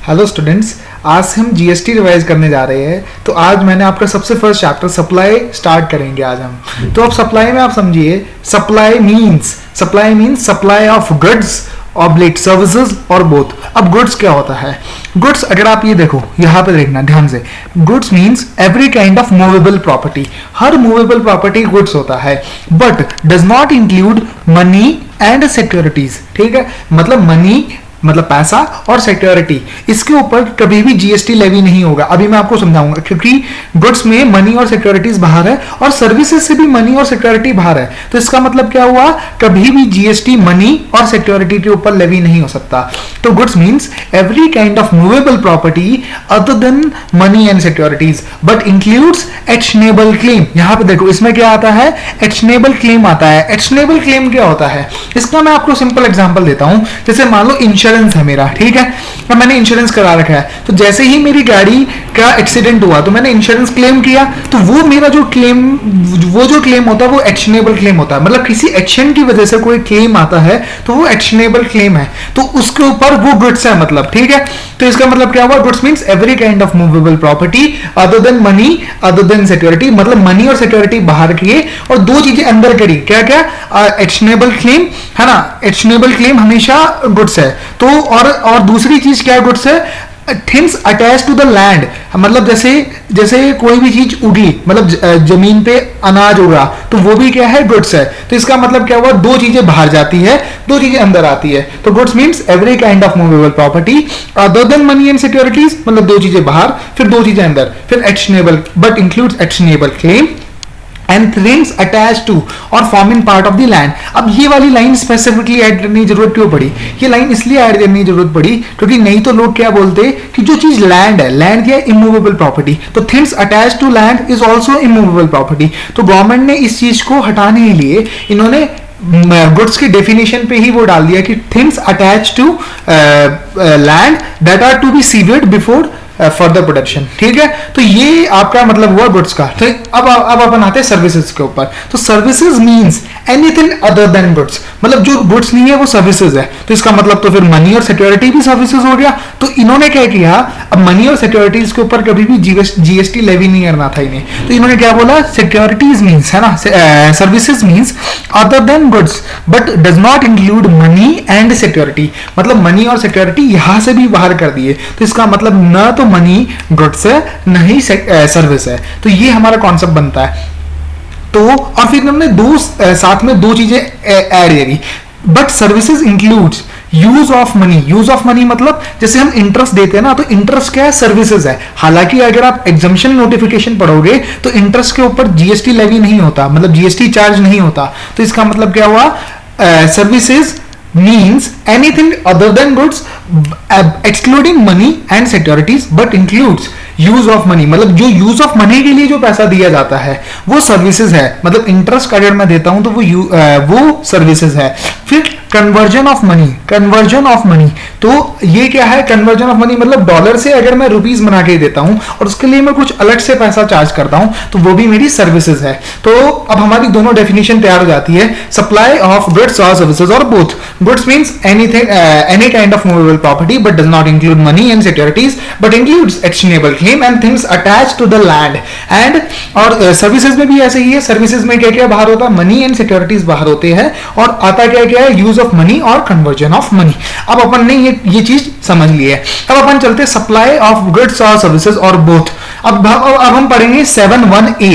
Hello students, आज हम GST revise करने जा रहे हैं। तो आज मैंने आपका सबसे फर्स्ट चैप्टर सप्लाई स्टार्ट करेंगे आज हम। तो अब सप्लाई में आप समझिए, supply means supply of goods oblique services or both. अब गुड्स क्या होता है? गुड्स अगर आप ये देखो, यहाँ पे देखना ध्यान से, goods means every kind of movable property. Her movable property goods होता है, but does not include money and securities. ठीक है, मतलब मनी मतलब पैसा और सिक्योरिटी, इसके ऊपर कभी भी जीएसटी लेवी नहीं होगा। अभी मैं आपको समझाऊंगा, क्योंकि गुड्स में मनी और सिक्योरिटीज बाहर है और सर्विसेज से भी मनी और सिक्योरिटी बाहर है। तो इसका मतलब क्या हुआ, कभी भी जीएसटी मनी और सिक्योरिटी के ऊपर लेवी नहीं हो सकता। तो goods means every kind of movable property other than money and securities, but includes actionable claim. यहां पे देखो, इसमें क्या आता है? एक्शनेबल क्लेम आता है। एक्शनेबल क्लेम क्या होता है? इसका मैं आपको सिंपल एग्जांपल देता हूं। जैसे मान लो इंश्योरेंस है मेरा, ठीक है, अब मैंने इंश्योरेंस करा रखा है। तो जैसे ही मेरी गाड़ी का एक्सीडेंट हुआ तो मैंने इंश्योरेंस क्लेम किया, तो वो मेरा जो क्लेम होता है वो एक्शनेबल क्लेम होता है। मतलब किसी एक्शन की वजह से कोई क्लेम आता है तो वो एक्शनेबल क्लेम है, तो उसके ऊपर वो गुड्स है, मतलब ठीक है। तो इसका मतलब क्या हुआ? Goods means every kind of movable property other than money other than security. मतलब मनी और सिक्योरिटी बाहर किए और दो चीजें अंदर करी। क्या क्या? एक्शनेबल क्लेम है ना, एक्शनेबल क्लेम हमेशा गुड्स है। तो और दूसरी चीज क्या गुड्स है? Things attach to the land. मतलब जैसे कोई भी चीज उगी, मतलब जमीन पे अनाज उगा, तो वो भी क्या है? गुड्स है। तो इसका मतलब क्या हुआ? दो चीजें बाहर जाती है, दो चीजें अंदर आती है। तो goods means every kind of movable property other than money and securities, मतलब दो चीजें बाहर, फिर दो चीजें अंदर, फिर actionable but includes actionable claim and things attach to और forming part of the land. अब ये वाली लाइन स्पेसिफिकली ऐड करने की जरूरत क्यों पड़ी? ये लाइन इसलिए ऐड करने की जरूरत पड़ी क्योंकि नहीं तो लोग क्या बोलते कि जो चीज लैंड है, लैंड क्या है? Immovable property. तो things attach to land is also immovable property. तो गवर्नमेंट ने इस चीज को हटाने के लिए इन्होंने गुड्स की डेफिनेशन पे ही वो डाल दिया कि things attach to land that are to be severed before further production. ठीक है, तो ये आपका मतलब हुआ गुड्स का। तो अब अपन आते हैं सर्विसेज के ऊपर। तो services means anything other than goods. मतलब जो गुड्स नहीं है वो सर्विसेज है। तो इसका मतलब तो फिर मनी और सिक्योरिटी भी सर्विसेज हो गया। तो इन्होंने क्या किया, अब मनी और सिक्योरिटीज के ऊपर कभी भी जीएसटी लेवी नहीं करना था इन्हें। तो इन्होंने क्या बोला? सिक्योरिटीज मींस है ना, services means other than goods but does not include money and security. मतलब मनी और सिक्योरिटी यहां से भी बाहर कर दिए। तो इसका मतलब न तो मनी गुड्स है, नहीं सर्विस है। तो ये हमारा कॉन्सेप्ट बनता है। तो और फिर हमने साथ में दो चीजें ऐड करी, but services includes use of money. Use of money मतलब जैसे हम इंटरेस्ट देते हैं ना, तो इंटरेस्ट क्या है? सर्विसेज है। हालांकि अगर आप एग्जम्पशन नोटिफिकेशन पढ़ोगे तो इंटरेस्ट के ऊपर जीएसटी लेवी नहीं होता, मतलब जीएसटी चार्ज नहीं होता। तो इसका मतलब क्या हुआ? Services means anything other than goods excluding money and securities but includes use of money. मतलब जो यूज ऑफ मनी के लिए जो पैसा दिया जाता है वो सर्विसेज है। मतलब इंटरेस्ट अगर मैं देता हूं तो वो सर्विसेज है। फिर कन्वर्जन ऑफ मनी, तो ये क्या है? कन्वर्जन ऑफ मनी मतलब डॉलर से अगर मैं रुपीज बना के देता हूं और उसके लिए मैं कुछ अलग से पैसा चार्ज करता हूं तो वो भी मेरी सर्विसेज है। तो अब हमारी दोनों डेफिनेशन तैयार हो जाती है, supply of goods or services or both. Goods means anything any kind of movable property but does not include money and securities but includes actionable claim and things attached to the land and. और services में भी ऐसे ही है। Services में क्या क्या बाहर होता है? मनी एंड सिक्योरिटीज बाहर होते हैं और आता क्या क्या है? यूज ऑफ मनी और कन्वर्जन ऑफ मनी। अब अपन ने ये चीज समझ ली है। अब अपन चलते supply of goods or services or both. अब हम पढ़ेंगे 7(1)(a).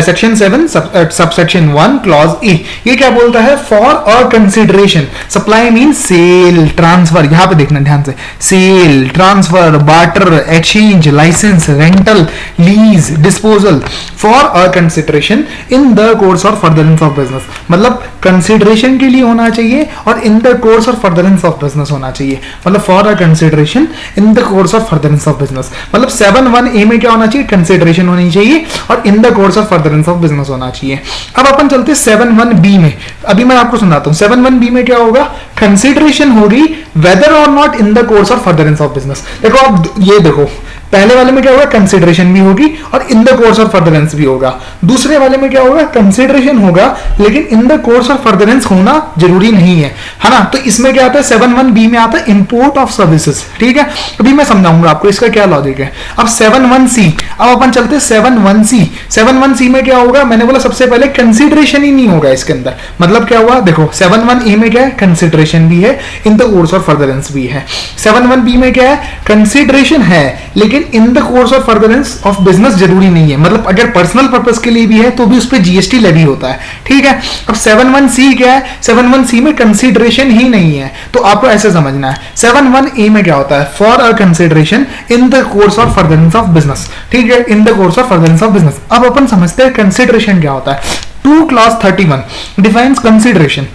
Section 7 subsection 1 clause A. ये क्या बोलता है? For or consideration. Supply mean sale, transfer. यहां पे देखना ध्यान से, sale, transfer, barter, exchange, licence, rental, lease, disposal for or consideration in the course or furtherance of business. मतलब कंसिडरेशन के लिए होना चाहिए और in the course or furtherance of business होना चाहिए। मतलब for or consideration in the course or furtherance of business. मतलब 7(1)(a) में क्या होना चाहिए? कंसिडरेशन होनी चाहिए और in the course of furtherance of business होना चाहिए। अब अपन चलते 7(1)(b) में। अभी मैं आपको सुनाता हूं 7(1)(b) में क्या होगा? कंसिडरेशन होगी वेदर और not in the course or furtherance of business. देखो, अब ये देखो, पहले वाले में क्या होगा, कंसिडरेशन भी होगी और in the course of furtherance भी होगा। दूसरे वाले में क्या होगा, कंसिडरेशन होगा लेकिन इन द कोर्स ऑफ फर्दरेंस होना जरूरी नहीं है ना। तो इसमें क्या आता है, 7(1)(b) में आता है इंपोर्ट ऑफ सर्विसेज, ठीक है। अभी मैं समझाऊंगा आपको इसका क्या लॉजिक है। अब 7(1)(c), अब अपन चलते हैं 7(1)(c). 7(1)(c) में क्या होगा, मैंने बोला सबसे पहले कंसिडरेशन ही नहीं होगा इसके अंदर। मतलब क्या हुआ, देखो 7(1)(a) में क्या है, कंसिडरेशन भी है, इन द कोर्स ऑफ फर्दरेंस भी है। 7(1)(b) में क्या है, कंसिडरेशन है लेकिन इन the course of furtherance of business जरूरी नहीं है। मतलब अगर पर्सनल पर्पस के लिए भी है तो भी उस पर जीएसटी लेवी होता है, ठीक है। अब 7(1)(c) क्या है, 7(1)(c) में कंसिडरेशन ही नहीं है, तो आपको ऐसे समझना है। 7(1)(a) में क्या होता है, for a consideration in the course of furtherance of business, ठीक है, इन the course of furtherance of business. अब अपन समझते हैं कंसिडरेशन क्या होता है। 2 Clause 31 defines consideration.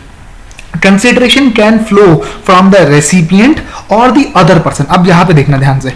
Consideration can flow from the recipient or the other person। अब यहां पे देखना ध्यान से,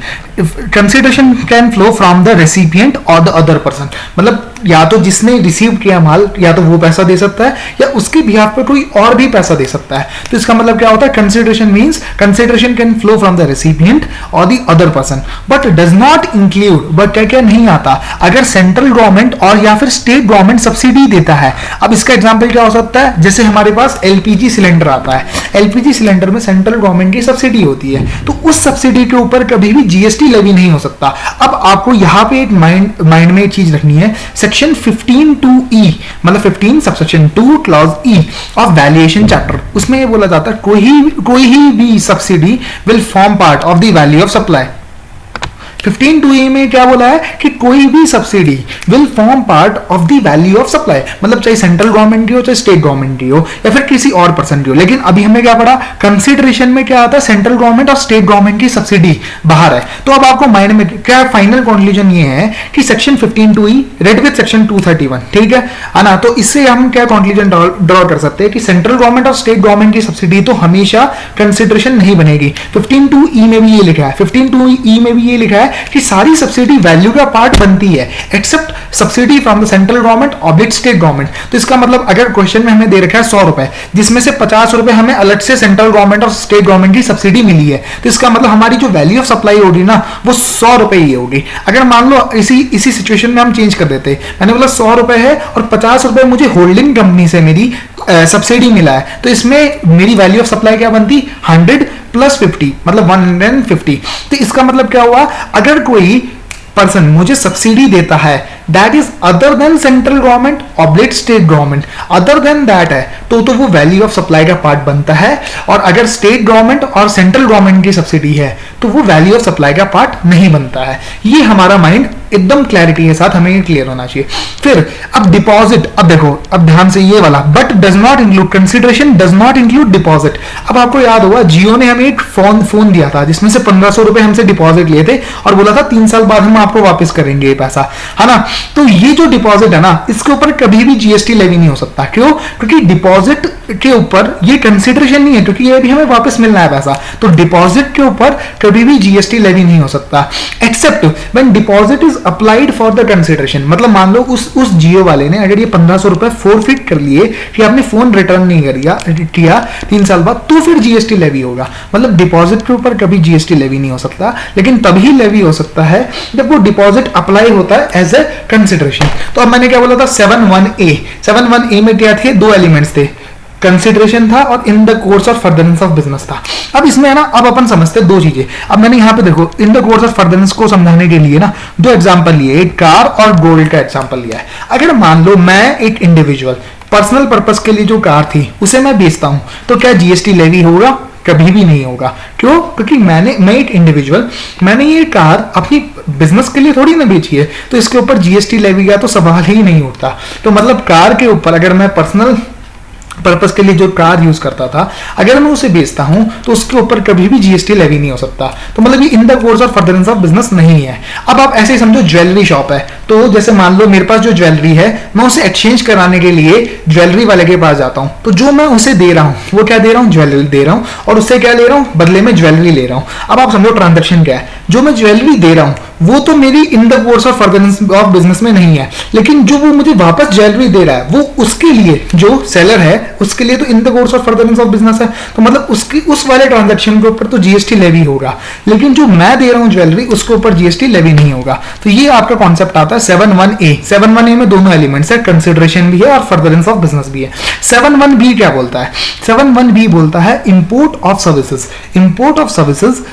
consideration can flow from the recipient और द अदर पर्सन। मतलब या तो जिसने रिसीव किया माल या तो वो पैसा दे सकता है या उसके बिहाफ पे कोई और भी पैसा दे सकता है। तो इसका मतलब क्या होता है, consideration means consideration can flow from the recipient और the other person but does not include, but क्या क्या नहीं आता, अगर सेंट्रल गवर्नमेंट और या फिर स्टेट गवर्नमेंट सब्सिडी देता है। अब इसका एग्जाम्पल क्या हो सकता है, जैसे हमारे पास एलपीजी सिलेंडर आता है, एलपीजी सिलेंडर में सेंट्रल गवर्नमेंट की सब्सिडी होती है, तो उस सब्सिडी के ऊपर कभी भी जीएसटी लेवी नहीं हो सकता। अब आपको यहां पे एक माइंड में एक चीज रखनी है, सेक्शन 15(2)(e) मतलब 15 subsection 2 clause E of valuation chapter, उसमें ये बोला जाता है कोई भी subsidy will form part of the value of supply. 15(2)(e) में क्या बोला है कि कोई भी subsidy will form part of the value of supply, मतलब चाहे सेंट्रल गवर्नमेंट की हो चाहे स्टेट गवर्नमेंट की हो या फिर किसी और पर्सन की हो। लेकिन अभी हमने क्या पढ़ा, कंसिडरेशन में क्या आता है, सेंट्रल गवर्नमेंट और स्टेट गवर्नमेंट की सब्सिडी बाहर है। तो अब आपको माइंड में क्या फाइनल कंक्लूजन ये है कि section 15(2)(e) read with section 231, ठीक है ना। तो इससे हम क्या कंक्लूजन ड्रॉ कर सकते हैं कि सेंट्रल गवर्नमेंट और स्टेट गवर्नमेंट की सब्सिडी तो हमेशा कंसिडरेशन नहीं बनेगी। 15(2)(e) में भी ये लिखा है, 15(2)(e) में भी ये लिखा है कि सारी सब्सिडी वैल्यू का पार्ट बनती है except subsidy from the central government और स्टेट गवर्नमेंट। तो इसका मतलब अगर क्वेश्चन में हमें दे रखा है 100 रुपए, जिसमें से 50 रुपए हमें अलग से सेंट्रल गवर्नमेंट और स्टेट गवर्नमेंट की सब्सिडी मिली है, तो इसका मतलब हमारी जो वैल्यू ऑफ सप्लाई होगी ना वो 100 रुपए ही होगी। अगर मान लो इसी सिचुएशन में हम चेंज कर देते, मैंने बोला 100 रुपए है और 50 रुपए मुझे होल्डिंग कंपनी से मेरी सब्सिडी मिला है, तो इसमें मेरी वैल्यू ऑफ सप्लाई क्या बनती, 100 + 50 मतलब 150। तो इसका मतलब क्या हुआ, अगर कोई पर्सन मुझे सब्सिडी देता है that is other than central government oblique state government, other than that है तो वो वैल्यू ऑफ सप्लाई का पार्ट बनता है। और अगर स्टेट गवर्नमेंट और सेंट्रल गवर्नमेंट की सब्सिडी है तो वो वैल्यू ऑफ सप्लाई का पार्ट नहीं बनता है। ये हमारा माइंड एकदम क्लैरिटी के साथ हमें क्लियर होना चाहिए। फिर अब डिपॉजिट, अब देखो अब ध्यान से ये वाला, but does not include, consideration does not include deposit. अब आपको याद होगा जियो ने हमें एक फोन दिया था जिसमें से 1500 रुपए हमसे डिपॉजिट लिए थे और बोला था 3 साल बाद हम आपको वापस करेंगे ये पैसा, है ना। तो ये जो डिपॉजिट है ना इसके ऊपर कभी भी जीएसटी लेवी नहीं हो सकता। क्यों, क्योंकि डिपॉजिट के ऊपर ये कंसिडरेशन नहीं है, क्योंकि ये भी हमें वापस मिलना है पैसा, तो डिपॉजिट के ऊपर कभी भी जीएसटी लेवी नहीं हो सकता except when deposit is applied for the consideration. मतलब मान लो उस जियो वाले ने अगर ये 1500 रुपए फोरफिट कर लिए कि आपने फोन रिटर्न नहीं किया 3 साल बाद, तो फिर जीएसटी लेवी होगा। मतलब डिपॉजिट के ऊपर कभी जीएसटी लेवी नहीं हो सकता, लेकिन तभी लेवी हो सकता है जब वो डिपॉजिट अप्लाई होता है एज ए कंसिडरेशन। तो अब मैंने क्या बोला था, 7(1)(a) में क्या थे, 2 एलिमेंट्स थे, कंसिडरेशन था और in the course of furtherance of business था। अब इसमें है ना, अब अपन समझते हैं 2 चीजें। अब मैंने यहाँ पे देखो इन द कोर्स ऑफ फर्दरेंस को समझाने के लिए ना 2 एग्जांपल लिए, एक कार और गोल्ड का एग्जांपल लिया है। अगर मान लो मैं एक इंडिविजुअल पर्सनल पर्पस के लिए जो कार थी उसे मैं बेचता हूं, तो क्या जीएसटी लेवी होगा? कभी भी नहीं होगा। क्यों? क्योंकि मैं एक इंडिविजुअल, मैंने ये कार अपनी बिजनेस के लिए थोड़ी ना बेची है, तो इसके ऊपर जीएसटी लेवी का तो सवाल ही नहीं उठता। तो मतलब कार के ऊपर अगर मैं पर्सनल पर्पस के लिए जो कार यूज करता था, अगर मैं उसे बेचता हूं तो उसके ऊपर कभी भी जीएसटी लेवी नहीं हो सकता। तो मतलब ये इन the course of furtherance of business नहीं है। अब आप ऐसे ही समझो ज्वेलरी शॉप है, तो जैसे मान लो मेरे पास जो ज्वेलरी है मैं उसे एक्सचेंज कराने के लिए ज्वेलरी वाले के पास जाता हूं, तो जो मैं उसे दे रहा हूं वो क्या दे रहा हूं, ज्वेलरी दे रहा हूं, और उससे क्या ले रहा हूं, बदले में ज्वेलरी ले रहा हूं। अब आप समझो ट्रांजेक्शन क्या है, जो मैं ज्वेलरी दे रहा हूं वो तो मेरी इन the course of furtherance of business में नहीं है, लेकिन जो वो मुझे वापस ज्वेलरी दे रहा है वो उसके लिए जो सेलर है उसके लिए तो इन the course of furtherance of business है, तो मतलब उसकी उस वाले ट्रांजैक्शन के ऊपर तो जीएसटी लेवी होगा, लेकिन जो मैं दे रहा हूं ज्वेलरी उसके ऊपर जीएसटी लेवी नहीं होगा। तो ये आपका कॉन्सेप्ट आता है 7(1)(a). 7(1)(a) में दोनों एलिमेंट्स है, कंसिडरेशन भी है और फर्दरेंस ऑफ बिजनेस भी है। 7(1)(b) क्या बोलता है? 7(1)(b) बोलता है import of services. Import of services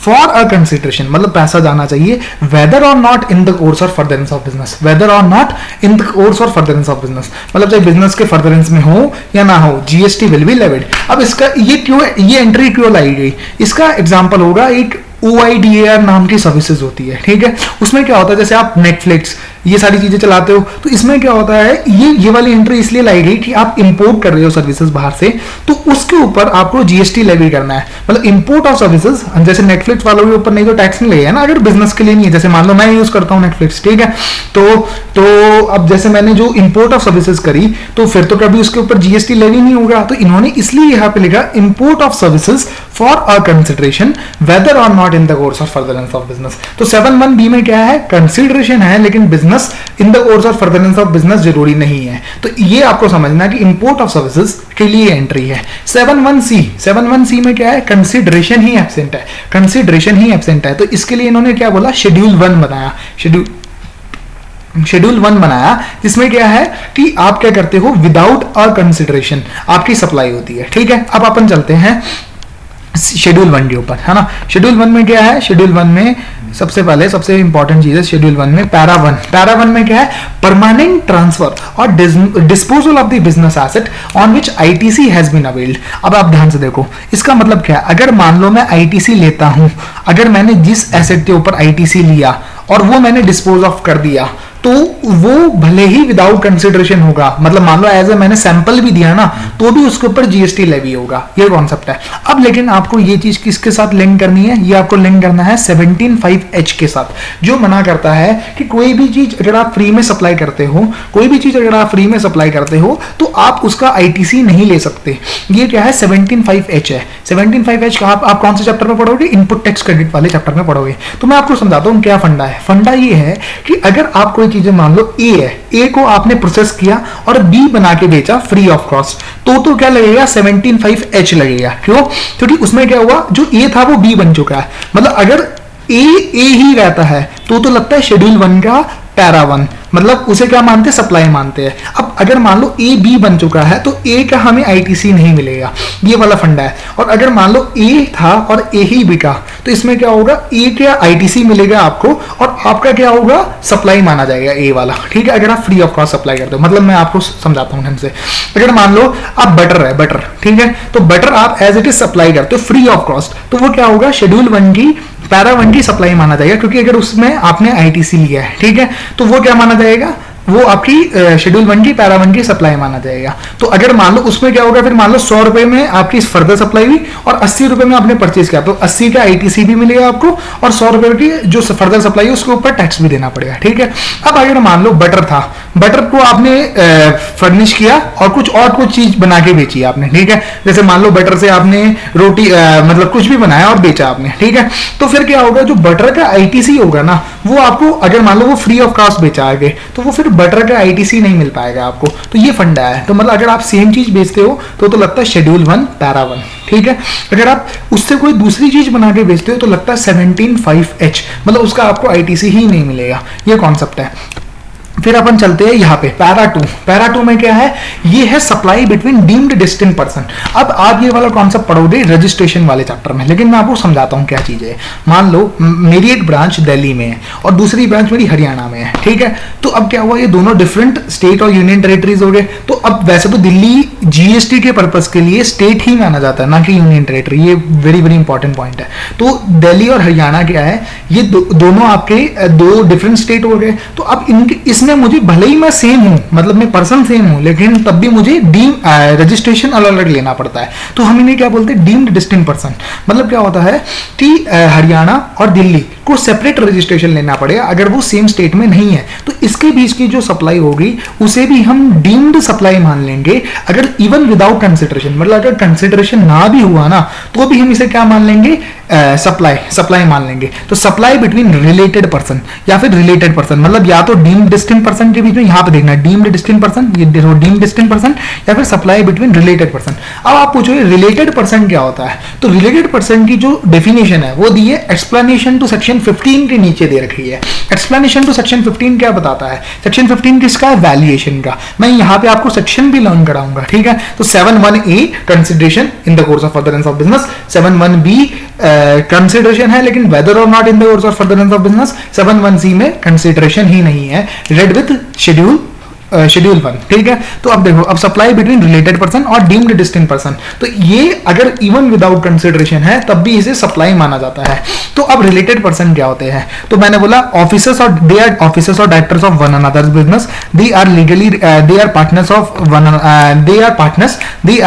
for a consideration, मतलब पैसा जाना चाहिए वेदर और not in the course or furtherance of business. Weather और not in the course or furtherance of business, मतलब चाहे बिजनेस के फर्दरेंस में हो या ना हो, जीएसटी विल बी लेविड। अब इसका ये एंट्री क्यों लाई गई? इसका एग्जांपल होगा एक OIDAR नाम की सर्विसेज होती है, ठीक है। उसमें क्या होता है, जैसे आप नेटफ्लिक्स ये सारी चीजें चलाते हो, तो इसमें क्या होता है, ये वाली एंट्री इसलिए लाई गई कि आप इंपोर्ट कर रहे हो सर्विसेज बाहर से, तो उसके ऊपर आपको जीएसटी लेवी करना है। मतलब इंपोर्ट ऑफ सर्विसेज, जैसे नेटफ्लिक्स वालों के ऊपर नहीं तो टैक्स नहीं लगेगा ना, अगर बिजनेस के लिए नहीं है। जैसे मान लो मैं यूज करता हूँ नेटफ्लिक्स, ठीक है, तो अब जैसे मैंने जो इंपोर्ट ऑफ सर्विसेज करी, तो फिर तो कभी उसके ऊपर जीएसटी लेवी नहीं होगा। तो इन्होंने इसलिए यहाँ पे लिखा import of services for a consideration whether और not in the course of furtherance of business. तो 7(1)(b) में क्या है, कंसिडरेशन है, लेकिन business in the course of furtherance of business जरूरी नहीं है। तो ये आपको समझना कि इंपोर्ट ऑफ सर्विसेज के लिए एंट्री है। 7(1)(c) में क्या है, कंसिडरेशन ही एब्सेंट है, कंसिडरेशन ही एब्सेंट है। तो इसके लिए इन्होंने क्या बोला, शेड्यूल 1 बनाया, शेड्यूल 1 बनाया, जिसमें क्या है कि आप क्या करते हो, विदाउट अ कंसिडरेशन आपकी सप्लाई होती है, ठीक है। अब अपन चलते हैं शेड्यूल 1 के ऊपर, है ना। शेड्यूल 1 में क्या है, शेड्यूल 1 में सबसे पहले सबसे इंपॉर्टेंट चीज है शेड्यूल 1 में पैरा 1। पैरा 1 में क्या है, permanent transfer or disposal of the business asset on which ITC has been availed. अब आप ध्यान से देखो, इसका मतलब क्या है, अगर मान लो मैं आईटीसी लेता हूं, अगर मैंने जिस एसेट के ऊपर आईटीसी लिया और वो मैंने डिस्पोज ऑफ कर दिया, तो वो भले ही विदाउट कंसिडरेशन होगा, मतलब मान लो एज ए मैंने सैंपल भी दिया ना, तो भी उसके ऊपर जीएसटी लेवी होगा। ये कॉन्सेप्ट है। अब लेकिन आपको ये चीज किसके साथ लिंक करनी है, ये आपको लिंक करना है 17(5)(h) के साथ, जो मना करता है कि कोई भी चीज अगर आप फ्री में सप्लाई करते हो, कोई भी चीज अगर आप फ्री में सप्लाई करते हो, तो आप उसका आईटीसी नहीं ले सकते। ये क्या है, 17(5)(h) है। 17(5)(h) का आप कौन से चैप्टर में पढ़ोगे, इनपुट टैक्स क्रेडिट वाले चैप्टर में पढ़ोगे। तो मैं आपको समझाता हूँ क्या फंडा है। फंडा ये है कि अगर आप कोई चीजें, मान लो ए है, ए को आपने प्रोसेस किया और बी बना के बेचा फ्री ऑफ कॉस्ट, तो क्या लगेगा, 17(5)(h) लगेगा। क्यों? क्योंकि उसमें क्या हुआ, जो ए था वो बी बन चुका है। मतलब अगर ए ही रहता है तो लगता है शेड्यूल 1 का पैरा 1, मतलब उसे क्या मानते हैं, सप्लाई मानते हैं। अब अगर मान लो ए बी बन चुका है तो ए का हमें आईटीसी नहीं मिलेगा, ये वाला फंडा है। और अगर मान लो ए था और ए ही बिका, तो इसमें क्या होगा, ए का आईटीसी मिलेगा आपको और आपका क्या होगा, सप्लाई माना जाएगा ए वाला, ठीक है। अगर आप फ्री ऑफ कॉस्ट सप्लाई करते हो, मतलब मैं आपको समझाता हूँ ढंग से। अगर मान लो आप बटर है, बटर, ठीक है, तो बटर आप एज इट इज सप्लाई करते हो फ्री ऑफ कॉस्ट, तो वो क्या होगा, शेड्यूल 1 की पैरा 1 की सप्लाई माना जाएगा, क्योंकि अगर उसमें आपने आईटीसी लिया है, ठीक है, तो वो क्या माना जाएगा, वो आपकी शेड्यूल 1 की पैरा 1 की सप्लाई माना जाएगा। तो अगर मान लो उसमें क्या होगा, फिर मान लो 100 रुपए में आपकी फर्दर सप्लाई हुई और 80 रुपए में आपने परचेज किया, तो 80 का आईटीसी भी मिलेगा आपको और 100 रुपए की जो फर्दर सप्लाई है उसके ऊपर टैक्स भी देना पड़ेगा, ठीक है। अब अगर मान लो बटर था, बटर को आपने फर्निश किया और कुछ चीज बना के बेची आपने, ठीक है। जैसे मान लो बटर से आपने रोटी मतलब कुछ भी बनाया और बेचा आपने, ठीक है। तो फिर क्या होगा, जो बटर का आईटीसी होगा ना, वो आपको अगर मान लो वो फ्री ऑफ कॉस्ट बेचा आगे, तो वो फिर बटर का आईटीसी नहीं मिल पाएगा आपको। तो ये फंडा है। तो मतलब अगर आप सेम चीज बेचते हो तो लगता है शेड्यूल 1 पैरा 1, ठीक है। अगर आप उससे कोई दूसरी चीज बना के बेचते हो तो लगता है 17(5)(h), मतलब उसका आपको आईटीसी ही नहीं मिलेगा। ये कॉन्सेप्ट है। फिर अपन चलते हैं यहाँ पे पैरा 2। पैरा 2 में क्या है, ये है supply between deemed destined person. अब आप ये वाला कॉन्सेप्ट पढ़ोगे रजिस्ट्रेशन वाले चैप्टर में, लेकिन मैं आपको समझाता हूँ क्या चीज है। मान लो मेरी एक ब्रांच दिल्ली में है और दूसरी ब्रांच मेरी हरियाणा में है, ठीक है। तो अब क्या हुआ, ये दोनों डिफरेंट स्टेट और यूनियन टेरिटरीज हो गए। तो अब वैसे तो दिल्ली जीएसटी के पर्पज के लिए स्टेट ही माना जाता है, ना कि यूनियन टेरिटरी। ये वेरी वेरी इंपॉर्टेंट पॉइंट है। तो दिल्ली और हरियाणा क्या है, ये दोनों आपके दो डिफरेंट स्टेट हो गए। तो अब इनके इसमें मुझे भले ही मैं सेम हूं, मतलब मैं पर्सन सेम हूं, लेकिन तब भी मुझे रजिस्ट्रेशन अलग अलग लेना पड़ता है। तो हम इन्हें क्या बोलते हैं, डीम्ड डिस्टिंक्ट पर्सन। मतलब क्या होता है कि हरियाणा और दिल्ली को सेपरेट रजिस्ट्रेशन लेना पड़ेगा अगर वो सेम स्टेट में नहीं है। तो इसके बीच की जो सप्लाई होगी उसे भी हम डीम्ड सप्लाई मान लेंगे, अगर इवन विदाउट कंसिडरेशन, मतलब अगर कंसिडरेशन ना भी हुआ ना तो भी हम इसे क्या मान लेंगे, सप्लाई मान लेंगे, तो सप्लाई बिटवीन रिलेटेड पर्सन या फिर रिलेटेड पर्सन, मतलब या तो डीम्ड डिस्टिंक्ट पर्सन के बीच में, यहां पे देखना डीम्ड डिस्टिंक्ट पर्सन, ये देखो डीम्ड डिस्टिंक्ट पर्सन, या फिर सप्लाई बिटवीन रिलेटेड पर्सन। अब आप पूछोगे रिलेटेड पर्सन क्या होता है, तो रिलेटेड पर्सन की जो डेफिनेशन है वो दी है एक्सप्लेनेशन टू सेक्शन 15 के नीचे दे रखी है। एक्सप्लेनेशन टू सेक्शन 15 क्या बताता है, सेक्शन 15 किसका है, वैल्यूएशन का। मैं यहां पे आपको सेक्शन भी लर्न कराऊंगा, ठीक है। तो 7(1)(a) consideration in the course of furtherance of business, 7(1)(b) consideration है लेकिन वेदर और not in the course of furtherance of business, 7(1)(c) में कंसिडरेशन ही नहीं है, रेड विथ शेड्यूल 1, ठीक है। तो अब देखो, अब सप्लाई बिटवीन रिलेटेड पर्सन और डीम्ड डिस्टिंक्ट पर्सन, तो ये अगर इवन विदाउट कंसिडरेशन है तब भी इसे सप्लाई माना जाता है। तो अब रिलेटेड पर्सन क्या होते हैं, तो मैंने बोला ऑफिसर्स और they are officers or directors of one another's business, they are legally they are partners of one, they are partners, they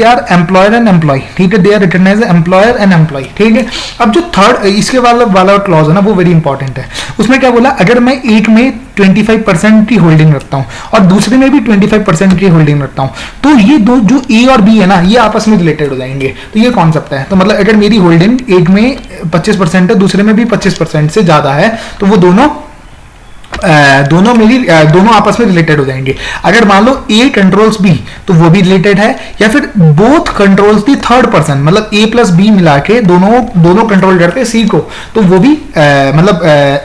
are employer and employee, ठीक है, they are recognised employer and employee, ठीक है। अब जो third इसके वाला clause है ना वो वेरी इंपॉर्टेंट है। उसमें क्या बोला, अगर मैं एक में 25% की होल्डिंग रखता हूं और दूसरे में भी 25% की होल्डिंग रखता हूं, तो ये दो जो ए और बी है ना ये आपस में रिलेटेड हो जाएंगे। तो ये कॉन्सेप्ट है। तो मतलब अगर मेरी होल्डिंग एक में 25% है, दूसरे में भी 25% से ज्यादा है, तो वो दोनों दोनों आपस में रिलेटेड हो जाएंगे। अगर मान लो ए कंट्रोल्स बी तो वो भी रिलेटेड है, या फिर बोथ कंट्रोल्स दी थर्ड पर्सन, मतलब ए प्लस बी मिला के दोनों कंट्रोल करते हैं सी को, तो वो भी मतलब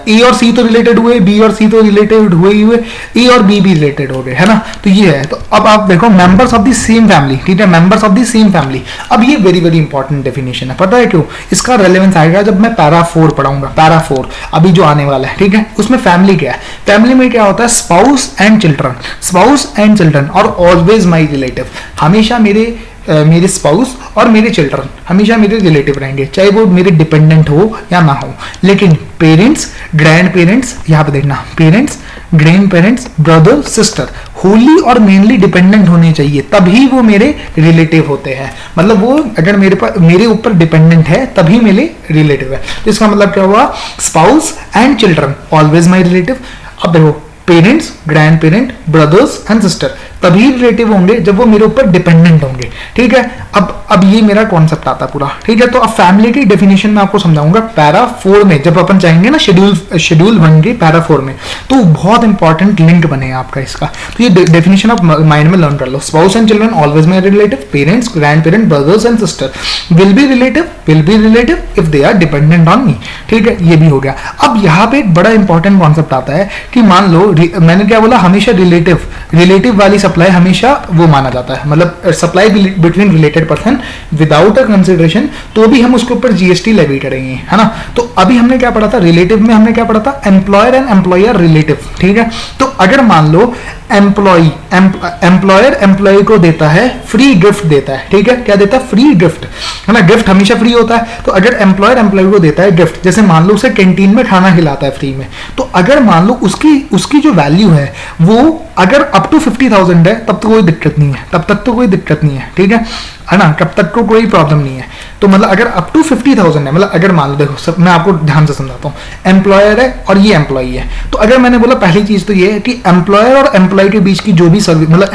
ए और सी तो रिलेटेड हुए, बी और सी तो रिलेटेड हुए ही हुए, ए और बी भी रिलेटेड हो गए, है ना। तो ये है। तो अब आप देखो members of the same family, ठीक है, members of the same family. अब ये वेरी वेरी इंपॉर्टेंट डेफिनेशन है, पता है क्यों, इसका रेलेवेंस आएगा जब मैं पैरा 4 पढ़ाऊंगा, पैरा 4 अभी जो आने वाला है, ठीक है। उसमें फैमिली क्या है, फैमिली में क्या होता है, spouse and children, spouse and children और ऑलवेज माई रिलेटिव, हमेशा मेरे स्पाउस और मेरे चिल्ड्रन हमेशा मेरे रिलेटिव रहेंगे, चाहे वो मेरे डिपेंडेंट हो या ना हो। लेकिन पेरेंट्स, ग्रैंड पेरेंट्स, यहाँ पे देखना parents, grand parents, brother, sister Holi और मेनली डिपेंडेंट होने चाहिए, तभी वो मेरे रिलेटिव होते हैं। मतलब वो अगर मेरे ऊपर डिपेंडेंट है तभी मेरे रिलेटिव है। तो इसका मतलब क्या हुआ, spouse and children always my relative. अब देखो parents, grand parent, brothers and sister तभी रिलेटिव होंगे जब वो मेरे ऊपर डिपेंडेंट होंगे, ठीक है। अब ये मेरा कॉन्सेप्ट आता पूरा, ठीक है। तो अब फैमिली की डेफिनेशन मैं आपको समझाऊंगा पैरा 4 में, जब अपन चाहेंगे ना शेड्यूल 1 के पैरा 4 में, तो बहुत इंपॉर्टेंट लिंक बनेगा आपका इसका। तो ये डेफिनेशन आप माइंड में लर्न कर लो। Spouse and children always my relative, parents, grand parent, brothers and sister will be relative if they are dependent on me, ठीक है। ये भी हो गया। अब यहाँ पे एक बड़ा इंपॉर्टेंट कॉन्सेप्ट आता है कि मान लो मैंने क्या बोला, हमेशा रिलेटिव वाली सप्लाई हमेशा वो माना जाता है, मतलब supply between related person without a consideration, तो भी हम उसके ऊपर जीएसटी लेवी करेंगे, है ना। तो अभी हमने क्या पढ़ा था, रिलेटिव में हमने क्या पढ़ा था, एम्प्लॉयर एंड एम्प्लॉयर रिलेटिव, ठीक है। तो अगर मान लो एम्प्लॉयर एम्प्लॉय को देता है फ्री गिफ्ट देता है, ठीक है, क्या देता है, फ्री गिफ्ट, है ना। गिफ्ट हमेशा फ्री होता है। तो अगर एम्प्लॉयर एम्प्लॉय को देता है गिफ्ट, जैसे मान लो उसे कैंटीन में खाना खिलाता है फ्री में, तो अगर मान लो उसकी जो वैल्यू है वो अगर अप टू 50,000 है तब तो कोई दिक्कत नहीं है, तब तक तो कोई दिक्कत नहीं है, ठीक है ना, तब तक को कोई प्रॉब्लम नहीं है। तो मतलब अगर अप टू 50,000 है, मतलब अगर मान लो, देखो मैं आपको ध्यान से समझाता हूँ, एम्प्लॉयर है और ये एम्प्लॉई है, तो अगर मैंने बोला पहली चीज तो ये है कि एम्प्लॉयर और एम्प्लॉय के बीच की जो भी सर्विस, मतलब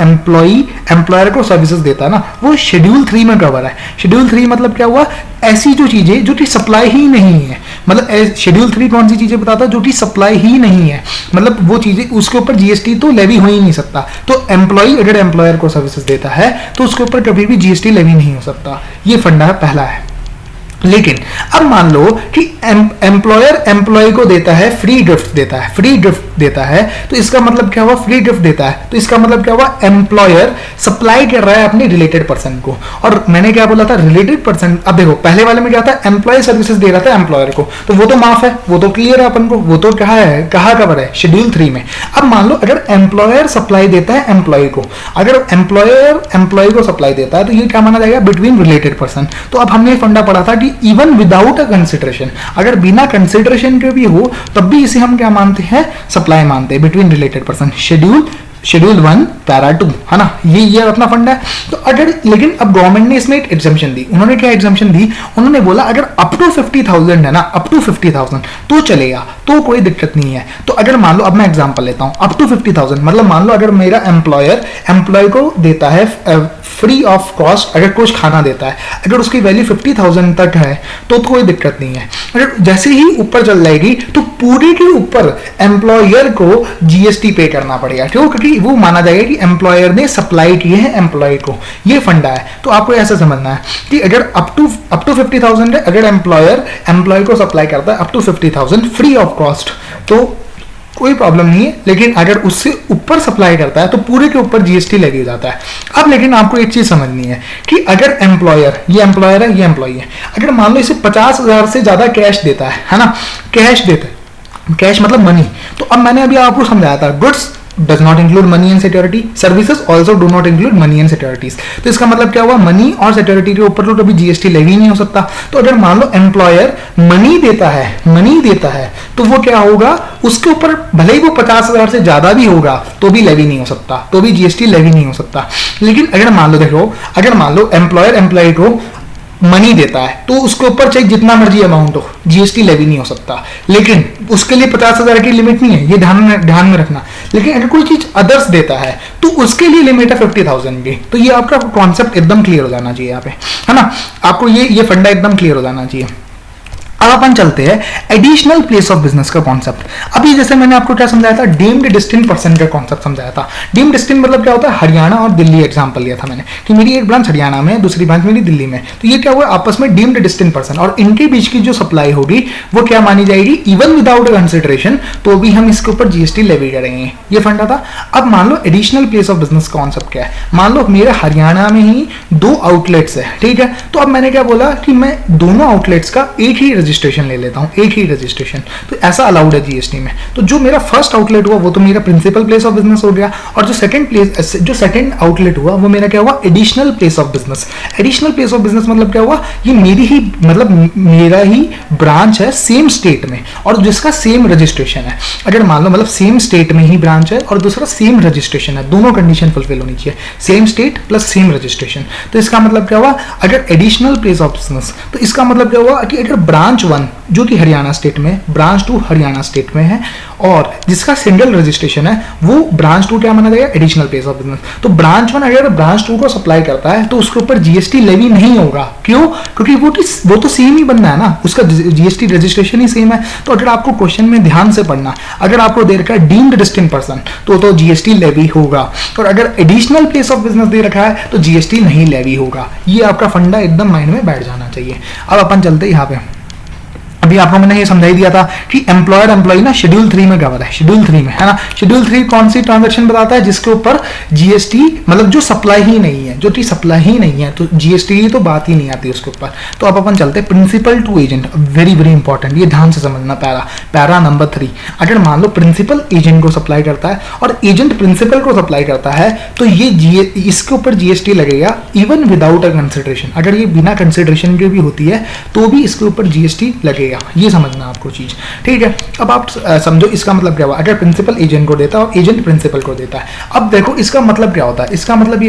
एम्प्लॉयर को सर्विसेज देता है ना, वो शेड्यूल 3 में कवर है। शेड्यूल 3 मतलब क्या हुआ, ऐसी जो चीजें जो कि सप्लाई ही नहीं है, मतलब शेड्यूल 3 कौन सी चीजें बताता है, जो कि सप्लाई ही नहीं है, मतलब वो चीजें उसके ऊपर जीएसटी तो लेवी हो ही नहीं सकता। तो एम्प्लॉई अगर एम्प्लॉयर को सर्विसेज देता है तो उसके ऊपर कभी भी जीएसटी लेवी नहीं हो सकता। ये फंडा है, पहला है। लेकिन अब मान लो कि एम्प्लॉयर एम्प्लॉय को देता है फ्री गिफ्ट देता है, तो इसका मतलब क्या हुआ, फ्री गिफ्ट देता है, तो इसका मतलब क्या हुआ, एम्प्लॉयर सप्लाई कर रहा है अपने रिलेटेड पर्सन को। और मैंने क्या बोला था, रिलेटेड पर्सन। अब देखो पहले वाले में क्या था, एम्प्लॉय सर्विसेज दे रहा था एम्प्लॉयर को, तो वो तो माफ है, वो तो क्लियर है अपन को, वो तो कहा कवर है शेड्यूल 3 में। अब मान लो अगर एम्प्लॉयर सप्लाई देता है एम्प्लॉय को, अगर एम्प्लॉयर एम्प्लॉय को सप्लाई देता है तो ये क्या माना जाएगा, बिटवीन रिलेटेड पर्सन। तो अब हमने फंडा पढ़ा था कि इवन विदाउट अ कंसिडरेशन, अगर बिना कंसिडरेशन के भी हो तब भी इसे हम क्या मानते हैं, सप्लाई मानते हैं between related person. Schedule 1 para 2, है ना, ये अपना फंड है। तो अगर, लेकिन अब गवर्नमेंट ने इसमें एक एग्जम्पशन दी। उन्होंने क्या एग्जम्पशन दी, उन्होंने बोला अगर अप टू 50,000 है ना, अप टू 50,000 तो चलेगा, तो कोई दिक्कत नहीं है। तो अगर मान लो, अब मैं एग्जांपल लेता हूं, अप टू 50,000 मतलब मान लो अगर मेरा एम्प्लॉयर एम्प्लॉय को देता है फ्री ऑफ कॉस्ट अगर कुछ खाना देता है, अगर उसकी वैल्यू 50,000 तक है तो कोई दिक्कत नहीं है। अगर जैसे ही ऊपर चल जाएगी तो पूरे के ऊपर एम्प्लॉयर को जीएसटी पे करना पड़ेगा, क्यों? क्योंकि वो माना जाएगा कि एम्प्लॉयर ने सप्लाई किए हैं एम्प्लॉय को, ये फंडा है। तो आपको ऐसा समझना है कि अगर अप टू 50,000 है, अगर एम्प्लॉय को सप्लाई करता है up to 50,000 free of cost तो कोई प्रॉब्लम नहीं है, लेकिन अगर उससे ऊपर सप्लाई करता है तो पूरे के ऊपर जीएसटी लग जाता है। अब लेकिन आपको एक चीज समझनी है कि अगर एम्प्लॉयर, ये एम्प्लॉयर है, ये एम्प्लॉय है, अगर मान लो इसे 50,000 से ज्यादा कैश देता है ना, कैश देता है, कैश मतलब मनी, तो अब मैंने अभी आपको समझाया था goods does not include money and security, services also do not include money and securities। तो इसका मतलब क्या हुआ, मनी और सिक्योरिटी के ऊपर तो कभी जीएसटी लेवी नहीं हो सकता। तो अगर मान लो एम्प्लॉयर मनी देता है तो वो क्या होगा, उसके ऊपर भले ही वो 50,000 से ज्यादा भी होगा तो भी लेवी नहीं हो सकता, तो भी जीएसटी लेवी नहीं हो सकता। लेकिन अगर मान लो देखो, अगर मान लो एम्प्लॉयर एम्प्लॉय को मनी देता है तो उसके ऊपर चाहे जितना मर्जी अमाउंट हो जीएसटी लेवी नहीं हो सकता, लेकिन उसके लिए 50,000 की लिमिट नहीं है, ये ध्यान में रखना। लेकिन अगर कोई चीज अदर्स देता है तो उसके लिए लिमिट है 50,000 की। तो ये आपका कॉन्सेप्ट एकदम क्लियर हो जाना चाहिए यहाँ पे, है ना, आपको ये फंडा एकदम क्लियर हो जाना चाहिए। अब अपन चलते हैं एडिशनल प्लेस ऑफ बिजनेस का कॉन्सेप्ट। अभी जैसे मैंने आपको क्या समझाया था, डीम्ड डिस्टिंक्ट पर्सन का कॉन्सेप्ट समझाया था। डीम्ड डिस्टिंक्ट मतलब क्या होता है, हरियाणा और दिल्ली एग्जांपल लिया था मैंने कि मेरी एक ब्रांच हरियाणा में है, दूसरी ब्रांच मेरी दिल्ली में, तो ये क्या हुआ, आपस में डीम्ड डिस्टिंक्ट पर्सन, और इनके बीच की जो सप्लाई होगी वो क्या मानी जाएगी, इवन विदाउट कंसिडरेशन, तो भी हम इसके ऊपर जीएसटी लेवी करेंगे। ये फंडा था। अब मान लो additional place of business concept क्या है, मान लो मेरे हरियाणा में ही 2 आउटलेट्स है, ठीक है, तो अब मैंने क्या बोला कि मैं दोनों आउटलेट्स का एक ही रजिस्ट्रेशन ले लेता हूं, एक ही रजिस्ट्रेशन, तो ऐसा अलाउड है जीएसटी में। तो जो मेरा फर्स्ट आउटलेट हुआ वो तो मेरा प्रिंसिपल प्लेस ऑफ बिजनेस हो गया, और जो सेकंड आउटलेट हुआ वो मेरा क्या हुआ, additional place of business. Additional place of business मतलब क्या हुआ, ये मेरा ही ब्रांच है सेम स्टेट में और जिसका सेम रजिस्ट्रेशन है। अगर मान लो सेम स्टेट में ही ब्रांच है और दूसरा सेम रजिस्ट्रेशन है, दोनों कंडीशन फुलफिल होनी चाहिए, same state plus same registration. तो इसका मतलब क्या हुआ, अगर एडिशनल प्लेस ऑफ बिजनेस, तो इसका मतलब क्या हुआ कि अगर ब्रांच 1 जो कि हरियाणा स्टेट में, ब्रांच 2 हरियाणा स्टेट में है और जिसका सिंगल रजिस्ट्रेशन है, वो ब्रांच 2 क्या माना जाएगा, एडिशनल प्लेस ऑफ बिजनेस। तो ब्रांच 1 अगर ब्रांच 2 को सप्लाई करता है तो उसके ऊपर जीएसटी लेवी नहीं होगा। क्यों? क्योंकि वो तो सेम ही बनना है ना, उसका जीएसटी रजिस्ट्रेशन ही सेम है। तो अगर आपको क्वेश्चन में ध्यान से पढ़ना, अगर आपको दे रखा है डीम्ड डिस्टिंक्ट पर्सन तो जीएसटी लेवी होगा, और अगर एडिशनल प्लेस ऑफ बिजनेस दे रखा है तो जीएसटी नहीं लेवी होगा। ये आपका फंडा एकदम माइंड में बैठ जाना चाहिए। अब अपन चलते हैं यहाँ पे, अभी आपको मैंने ये समझाई दिया था कि एम्प्लॉयर एम्प्लॉय ना शेड्यूल 3 में कवर है, शेड्यूल 3 में, है ना। शेड्यूल 3 कौन सी ट्रांजैक्शन बताता है, जिसके ऊपर जीएसटी मतलब जो सप्लाई ही नहीं है, जो चीज सप्लाई ही नहीं है तो जीएसटी की तो बात ही नहीं आती उसके ऊपर। तो अब अपन चलते हैं principal to agent, very very important, ये ध्यान से समझना। पैरा नंबर 3, अगर मान लो प्रिंसिपल एजेंट को सप्लाई करता है और एजेंट प्रिंसिपल को सप्लाई करता है तो ये इसके ऊपर जीएसटी लगेगा इवन विदाउट अ कंसिडरेशन। अगर ये बिना कंसिडरेशन के भी होती है तो भी इसके ऊपर जीएसटी लगेगा, ये समझना आपको चीज, ठीक है। अब आप समझो इसका मतलब क्या हुआ, अगर प्रिंसिपल एजेंट को देता है और एजेंट प्रिंसिपल को देता है। अब देखो इसका मतलब क्या होता है, इसका मतलब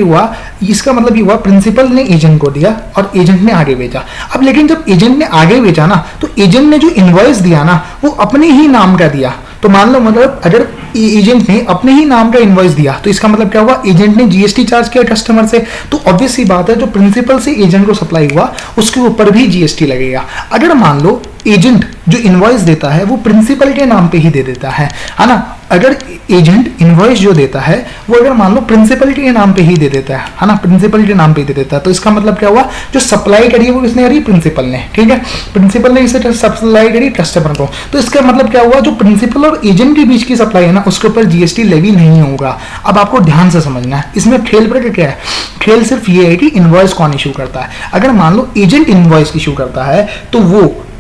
ये हुआ प्रिंसिपल ने एजेंट को दिया और एजेंट ने आगे बेचा। अब लेकिन जब एजेंट ने आगे बेचा ना, तो एजेंट ने जो इनवॉइस दिया ना वो अपने ही नाम का दिया। तो मान लो अगर एजेंट ने अपने ही नाम का इनवॉइस दिया तो इसका मतलब क्या हुआ, एजेंट ने जीएसटी चार्ज किया कस्टमर से। तो ऑब्वियस सी बात है जो प्रिंसिपल से एजेंट को सप्लाई हुआ उसके ऊपर भी जीएसटी लगेगा। अगर मान लो एजेंट जो इनवॉइस देता है वो प्रिंसिपल के नाम पे ही दे देता है ना, अगर एजेंट इनवॉइस जो देता है वो अगर मान लो प्रिंसिपल के नाम पे ही दे देता है ना, प्रिंसिपल के नाम पे दे देता है, तो इसका मतलब क्या हुआ, जो सप्लाई करी है वो किसने करी, प्रिंसिपल ने, ठीक है। प्रिंसिपल ने इसे सप्लाई करी कस्टमर को, तो इसका मतलब क्या हुआ, जो प्रिंसिपल और एजेंट के बीच की सप्लाई है ना उसके ऊपर जीएसटी लेवी नहीं होगा। अब आपको ध्यान से समझना है, इसमें खेल पर क्या है, खेल सिर्फ ये है कि इनवॉइस कौन इशू करता है। अगर मान लो एजेंट इनवॉइस इशू करता है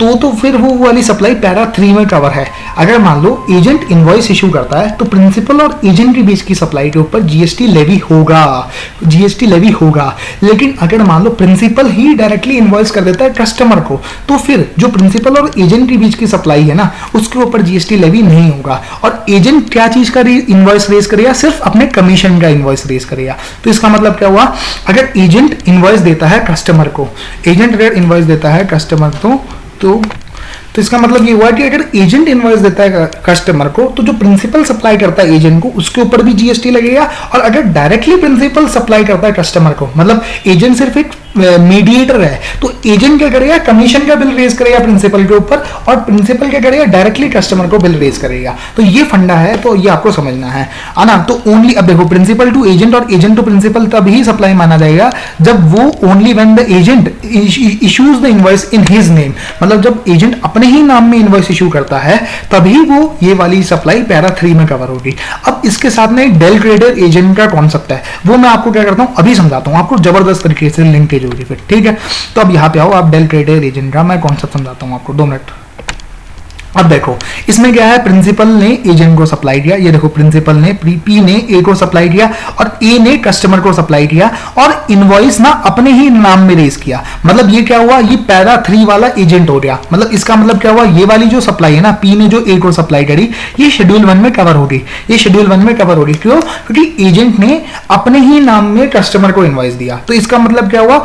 तो फिर वो वाली सप्लाई पैरा 3 में कवर है। अगर मान लो एजेंट इनवॉइस इशू करता है तो प्रिंसिपल और एजेंट के बीच की सप्लाई के ऊपर जीएसटी लेवी होगा। लेकिन अगर मान लो प्रिंसिपल ही डायरेक्टली इनवॉइस कर देता है कस्टमर को, तो फिर जो प्रिंसिपल और एजेंट के बीच की सप्लाई है ना उसके ऊपर जीएसटी लेवी नहीं होगा। और एजेंट क्या चीज का इनवॉइस रेज करेगा, सिर्फ अपने कमीशन का इनवॉइस रेज करेगा। तो इसका मतलब क्या हुआ, अगर एजेंट इनवॉइस देता है कस्टमर को, एजेंट अगर इनवॉइस देता है कस्टमर तो तो इसका मतलब ये हुआ कि अगर एजेंट इनवॉइस देता है कस्टमर को, तो जो प्रिंसिपल सप्लाई करता है एजेंट को, उसके ऊपर भी जीएसटी लगेगा। और अगर डायरेक्टली प्रिंसिपल सप्लाई करता है कस्टमर को, मतलब एजेंट सिर्फ एक मीडिएटर है, तो एजेंट क्या करेगा, कमीशन का बिल रेज करेगा प्रिंसिपल के ऊपर, और प्रिंसिपल क्या करेगा, डायरेक्टली कस्टमर को बिल रेज करेगा। तो ये फंडा है, तो ये आपको समझना है ना। तो ओनली, अब देखो, प्रिंसिपल टू एजेंट और एजेंट टू प्रिंसिपल तभी सप्लाई माना जाएगा जब वो only when the agent issues the invoice in his name, मतलब जब एजेंट अपने ही नाम में इनवॉइस इशू करता है तभी वो ये वाली सप्लाई पैरा 3 में कवर होगी। अब इसके साथ में डेल क्रेडिट एजेंट का कॉन्सेप्ट है, वो मैं आपको क्या करता हूं अभी समझाता हूं, आपको जबरदस्त तरीके से लिंकेज होगी फिर, ठीक है। तो अब यहाँ पे आओ, आप डेल क्रेडिट एजेंट का मैं कॉन्सेप्ट समझाता हूं आपको, 2 मिनट। अब देखो इसमें क्या है, प्रिंसिपल ने एजेंट को सप्लाई किया, ये देखो प्रिंसिपल ने पी ने ए को सप्लाई किया और ए ने कस्टमर को सप्लाई किया, और इनवॉइस ना अपने ही नाम में रेज किया। मतलब ये क्या हुआ, ये पैरा 3 वाला एजेंट हो गया। मतलब इसका मतलब क्या हुआ, ये वाली जो सप्लाई है ना, पी ने जो ए को सप्लाई करी, ये शेड्यूल 1 में कवर होगी, ये शेड्यूल 1 में कवर होगी। क्यों? क्योंकि एजेंट ने अपने ही नाम में कस्टमर को इनवॉइस दिया। तो इसका मतलब क्या हुआ,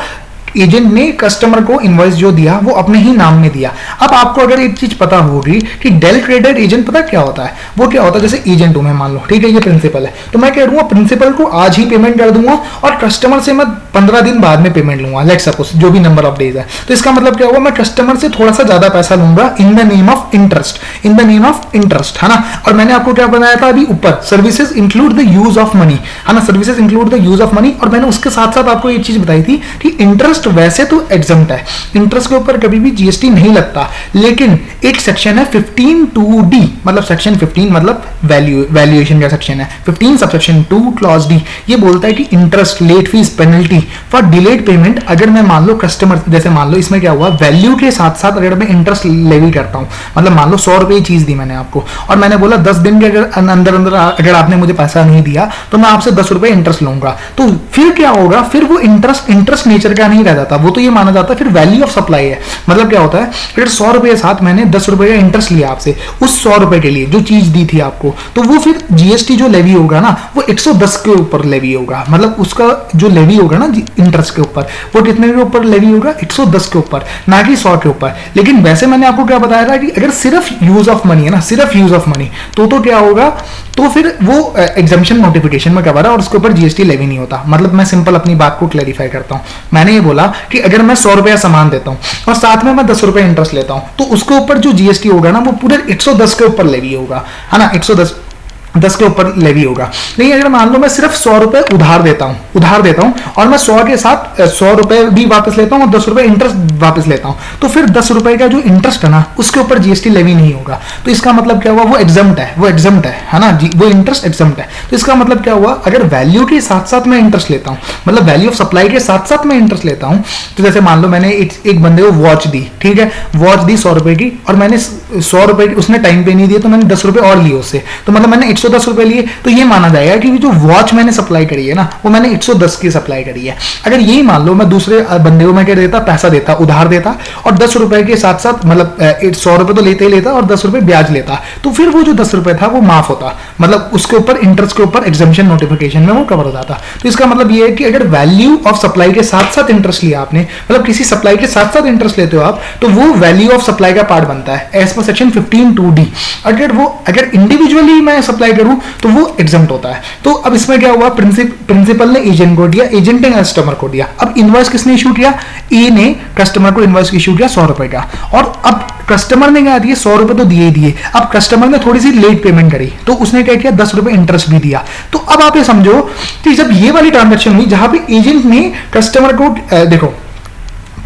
एजेंट ने कस्टमर को इनवॉइस जो दिया वो अपने ही नाम में दिया। अब आपको अगर एक चीज पता होगी कि डेल क्रेडिट एजेंट पता क्या होता है, वो क्या होता है, जैसे एजेंट हूं मैं, मान लो, ठीक है, ये प्रिंसिपल है, तो मैं क्या करूंगा, प्रिंसिपल को आज ही पेमेंट कर दूंगा और कस्टमर से मैं 15 दिन बाद में पेमेंट लूंगा, लेट्स सपोज जो भी नंबर ऑफ डेज है। तो इसका मतलब क्या हुआ, मैं कस्टमर से थोड़ा सा ज्यादा पैसा लूंगा in the name of interest, in the name of interest, है ना। और मैंने आपको क्या बनाया था अभी ऊपर, services include the use of money, है ना, services include the use of money. और मैंने उसके साथ साथ आपको एक चीज बताई थी कि इंटरेस्ट वैसे तो एग्जम्प्ट है, इंटरेस्ट के ऊपर कभी भी जीएसटी नहीं लगता, लेकिन एक सेक्शन है 15(2)(d), मतलब सेक्शन 15 मतलब वैल्यूएशन का सेक्शन है, 15 सबसेक्शन 2 क्लॉज डी, ये बोलता है कि interest, late fees, penalty for delayed payment, अगर मैं मान लो कस्टमर, जैसे मान लो इसमें क्या हुआ, वैल्यू के साथ साथ अगर मैं इंटरेस्ट लेवी करता हूं, मतलब मान लो 100 रुपए चीज दी मैंने आपको, और मैंने बोला 10 दिन के अंदर अंदर अगर आपने मुझे पैसा नहीं दिया तो मैं आपसे 10 रुपए इंटरेस्ट लूंगा, तो फिर क्या होगा, फिर वो इंटरेस्ट नेचर का नहीं रह जाता, वो तो ये माना जाता है फिर वैल्यू ऑफ सप्लाई है। मतलब क्या होता है, अगर 100 रुपए के साथ मैंने 10 रुपए का इंटरेस्ट लिया आपसे उस 100 रुपए के लिए जो चीज दी थी आपको, तो वो फिर जीएसटी जो लेवी होगा ना, वो 110 के ऊपर लेवी होगा। मतलब उसका जो लेवी होगा ना इंटरेस्ट के ऊपर, वो कितने के ऊपर लेवी होगा, 110 के ऊपर, ना कि 100 के ऊपर। लेकिन वैसे मैंने आपको क्या बताया था कि अगर सिर्फ यूज ऑफ मनी है ना, सिर्फ यूज ऑफ मनी, तो क्या होगा, तो फिर वो एग्जामिशन नोटिफिकेशन में कवर है और उसके ऊपर जीएसटी लेवी नहीं होता। मतलब मैं सिंपल अपनी बात को क्लैरिफाई करता हूं, मैंने ये बोला कि अगर मैं 100 रुपया सामान देता हूं और साथ में मैं 10 रुपए इंटरेस्ट लेता हूं, तो उसके ऊपर जो जीएसटी होगा ना, वो पूरे 110 के ऊपर लेवी होगा, है ना, 110 के ऊपर लेवी होगा। नहीं, अगर मान लो मैं सिर्फ 100 रुपए उधार देता हूं और मैं 100 के साथ 100 रुपए भी वापस लेता हूं और 10 रुपए इंटरेस्ट वापस लेता हूं, तो फिर 10 रुपए का जो इंटरेस्ट है ना, उसके ऊपर जीएसटी लेवी नहीं होगा। तो इसका मतलब क्या हुआ, वो एग्जम्प्ट है ना, वो इंटरेस्ट एग्जम्प्ट है। तो इसका मतलब क्या हुआ, अगर वैल्यू के साथ साथ मैं इंटरेस्ट लेता हूं, मतलब वैल्यू ऑफ सप्लाई के साथ साथ मैं इंटरेस्ट लेता हूं, तो जैसे मान लो मैंने एक बंदे को वॉच दी, ठीक है, वॉच दी 100 रुपए की, और मैंने 100 रुपए उसने टाइम पे नहीं दिए, तो मैंने 10 रुपए और लिए उससे, तो मतलब मैंने 110 रुपए लिए। तो ये माना जाएगा कि जो वॉच मैंने सप्लाई करी है ना, वो मैंने 110 की सप्लाई करी है। अगर यही मान लो मैं दूसरे बंदे को मैं क्या देता, पैसा देता, उधार देता, और 10 रुपए के साथ साथ, मतलब 100 रुपए तो लेते ही लेता और 10 रुपए ब्याज लेता, तो फिर वो जो 10 रुपए था वो माफ होता, मतलब उसके ऊपर इंटरेस्ट के ऊपर एग्जामिशन नोटिफिकेशन में वो कवर हो जाता। तो इसका मतलब ये है कि अगर वैल्यू ऑफ सप्लाई के साथ साथ इंटरेस्ट लिया आपने, मतलब किसी सप्लाई के साथ साथ इंटरेस्ट लेते हो आप, तो वो वैल्यू ऑफ सप्लाई का पार्ट बनता है एज पर सेक्शन 15(2)(d। अगर इंडिविजुअली मैं सप्लाई करूं तो वो एग्जम्प्ट होता है। तो अब इसमें क्या हुआ, प्रिंसिपल ने एजेंट को दिया, एजेंट ने कस्टमर को दिया। अब इनवॉइस किसने इशू किया, ए ने कस्टमर को इनवॉइस इशू किया 100 रुपए का, और अब कस्टमर ने क्या दिए, 100 रुपए तो दिए ही दिए। अब कस्टमर ने थोड़ी सी लेट पेमेंट करी, तो उसने क्या किया, 10 रुपए इंटरेस्ट भी दिया। तो अब आप ये समझो कि जब ये वाली ट्रांजेक्शन हुई जहां पे एजेंट ने कस्टमर को, देखो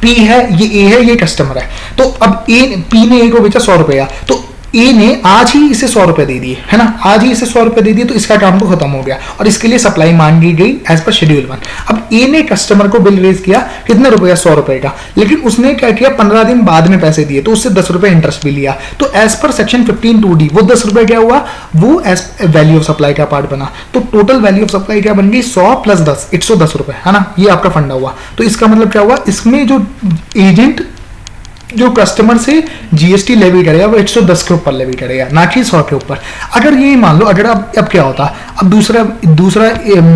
पी है, ये ए है, ये कस्टमर है, तो अब पी ने ए को बेचा 100 रुपया, तो ए ने आज ही इसे 100 रुपए दे दिए, है ना, आज ही इसे 100 रुपए दे दिए, तो इसका काम तो खत्म हो गया और इसके लिए सप्लाई मांगी गई एज पर शेड्यूल 1। अब ए ने कस्टमर को बिल रेज किया कितने रुपए का, 100 रुपए का, लेकिन उसने क्या किया, 15 दिन बाद में पैसे दिए, तो उससे 10 रुपए इंटरेस्ट भी लिया। तो एज पर सेक्शन 15(2)(d वो 10 रुपए क्या हुआ, वो एज वैल्यू ऑफ सप्लाई का पार्ट बना। तो टोटल वैल्यू ऑफ सप्लाई क्या बन गई, 100 + 10, 110 रुपए, है ना, ये आपका फंडा हुआ। तो इसका मतलब क्या हुआ, इसमें जो एजेंट जो कस्टमर से जीएसटी लेवी करेगा वो 110 के ऊपर लेवी करेगा, ना कि 100 के ऊपर। अगर ये मान लो, अगर अब क्या होता, अब दूसरा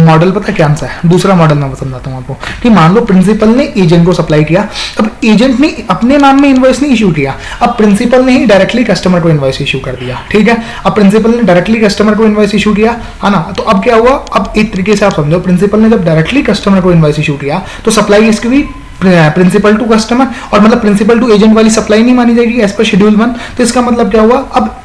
मॉडल पता क्या सा है, दूसरा मॉडल मैं समझाता हूँ आपको कि मान लो प्रिंसिपल ने एजेंट को सप्लाई किया, अब एजेंट ने अपने नाम में इनवॉइस नहीं इशू किया, अब प्रिंसिपल ने ही डायरेक्टली कस्टमर को इनवॉइस इशू कर दिया, ठीक है। अब प्रिंसिपल ने डायरेक्टली कस्टमर को इनवॉइस इशू किया, है ना, तो अब क्या हुआ, अब एक तरीके से आप समझो, प्रिंसिपल ने जब डायरेक्टली कस्टमर को इनवॉइस इशू किया तो सप्लाई इसकी भी प्रिंसिपल टू कस्टमर, और मतलब प्रिंसिपल टू एजेंट वाली सप्लाई नहीं मानी जाएगी एज पर शेड्यूल 1। तो इसका मतलब क्या हुआ,